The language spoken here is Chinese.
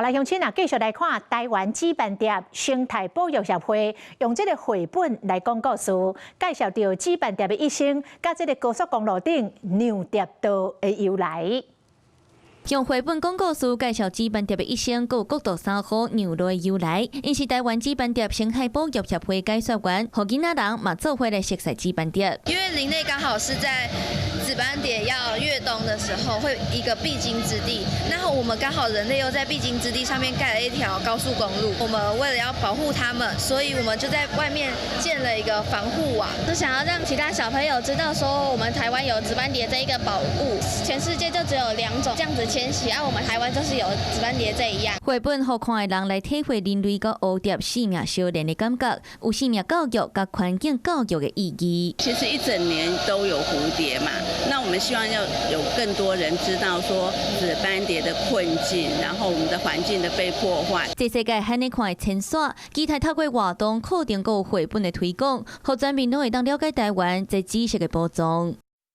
來，鄉親啊，繼續來看台灣紙板蝶生態保育協會用這個繪本來講故事，介紹到紙板蝶的一生，甲這個高速公路頂娘蝶道的由來。用繪本講故事，介紹紙板蝶的一生，有國道3號娘路的由來。因是台灣紙板蝶生態保育協會解說員，和囡仔人嘛做伙來熟悉紙板蝶。因為林內剛好是在紙板蝶要越冬的時候，會一個必經之地。然後我們剛好人類又在必經之地上面蓋了一條高速公路。我們為了要保護它們，所以我們就在外面建了一個防護網，是想要讓其他小朋友知道說，我們台灣有紙板蝶這一個寶物。全世界就只有2種這樣子遷徙，我們台灣就是有紙板蝶這一樣。繪本好看的人來體會人類跟蝴蝶生命相連的感覺，有生命教育跟環境教育的意義。其實一整年都有蝴蝶嘛，那我們希望要有更多人知道說紙板蝶的困境，然後我們的環境的被破壞。這世界很難看的遷徙，期待透過活動、課程、有繪本的推廣，讓全民都會當了解台灣這知識的寶藏。